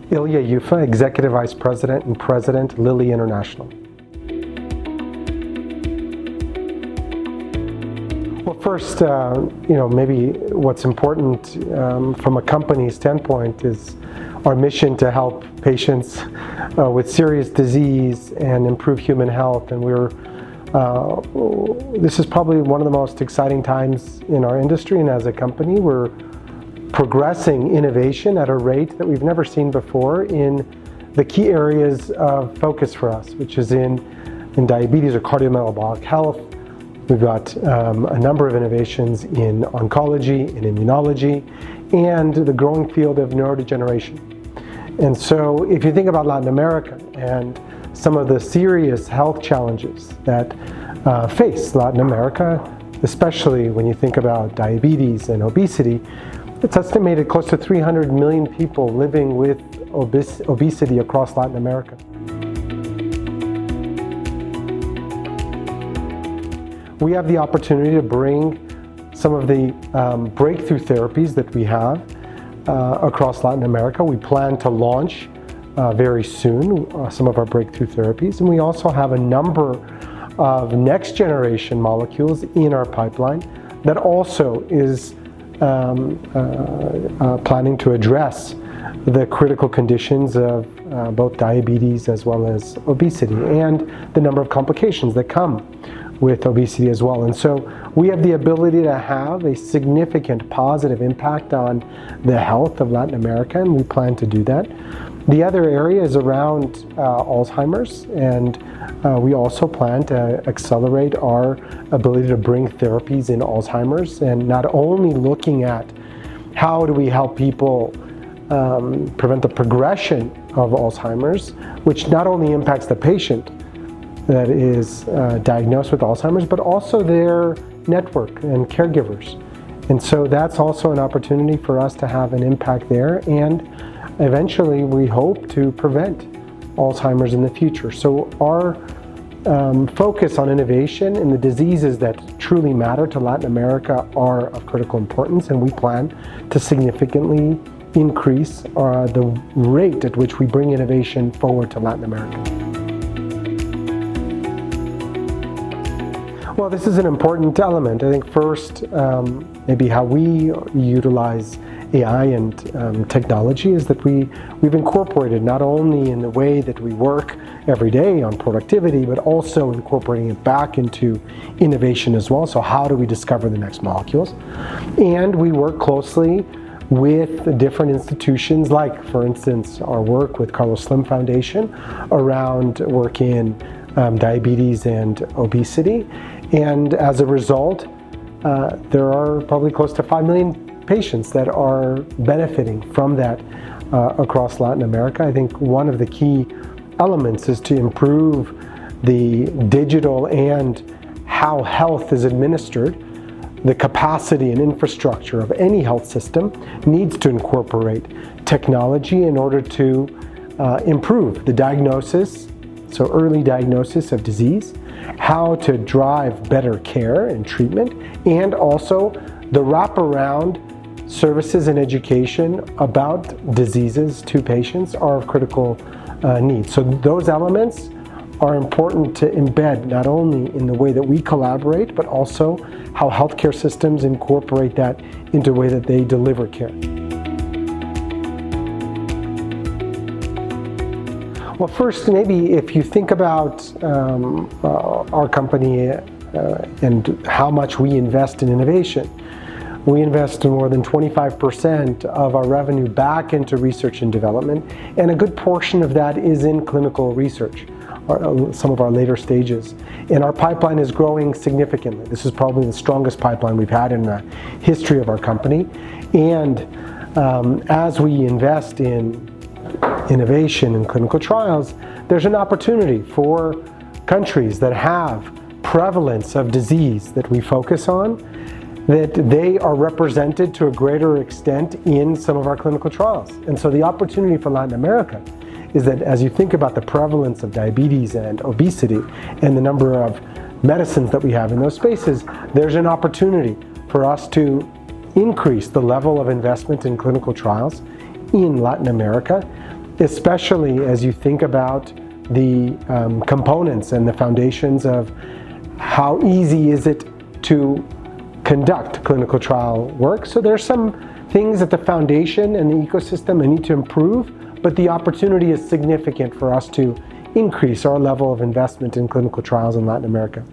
Ilya Yuffa, Executive Vice President and President, Lilly International. Well, first, maybe what's important from a company standpoint is our mission to help patients with serious disease and improve human health. And this is probably one of the most exciting times in our industry, and as a company, we're progressing innovation at a rate that we've never seen before in the key areas of focus for us, which is in diabetes or cardiometabolic health. We've got a number of innovations in oncology, in immunology, and the growing field of neurodegeneration. And so if you think about Latin America and some of the serious health challenges that face Latin America, especially when you think about diabetes and obesity, it's estimated close to 300 million people living with obesity across Latin America. We have the opportunity to bring some of the breakthrough therapies that we have across Latin America. We plan to launch very soon some of our breakthrough therapies, and we also have a number of next generation molecules in our pipeline that also is planning to address the critical conditions of both diabetes as well as obesity and the number of complications that come with obesity as well. And so we have the ability to have a significant positive impact on the health of Latin America, and we plan to do that. The other area is around Alzheimer's, and we also plan to accelerate our ability to bring therapies in Alzheimer's, and not only looking at how do we help people prevent the progression of Alzheimer's, which not only impacts the patient that is diagnosed with Alzheimer's, but also their network and caregivers. And so that's also an opportunity for us to have an impact there, and eventually we hope to prevent Alzheimer's in the future. So our focus on innovation in the diseases that truly matter to Latin America are of critical importance, and we plan to significantly increase the rate at which we bring innovation forward to Latin America. Well, this is an important element. I think first, maybe how we utilize AI and technology is that we've incorporated not only in the way that we work every day on productivity, but also incorporating it back into innovation as well. So how do we discover the next molecules? And we work closely with different institutions, like, for instance, our work with Carlos Slim Foundation around work in diabetes and obesity. And as a result, there are probably close to 5 million patients that are benefiting from that across Latin America. I think one of the key elements is to improve the digital and how health is administered. The capacity and infrastructure of any health system needs to incorporate technology in order to improve the diagnosis, so early diagnosis of disease, how to drive better care and treatment, and also the wraparound services and education about diseases to patients are of critical need. So those elements are important to embed not only in the way that we collaborate, but also how healthcare systems incorporate that into the way that they deliver care. Well, first, maybe if you think about our company and how much we invest in innovation, we invest more than 25% of our revenue back into research and development, and a good portion of that is in clinical research, some of our later stages. And our pipeline is growing significantly. This is probably the strongest pipeline we've had in the history of our company. And as we invest in innovation and clinical trials, there's an opportunity for countries that have prevalence of disease that we focus on, that they are represented to a greater extent in some of our clinical trials. And so the opportunity for Latin America is that as you think about the prevalence of diabetes and obesity and the number of medicines that we have in those spaces, there's an opportunity for us to increase the level of investment in clinical trials in Latin America especially as you think about the components and the foundations of how easy is it to conduct clinical trial work. So there's some things at the foundation and the ecosystem that need to improve, but the opportunity is significant for us to increase our level of investment in clinical trials in Latin America.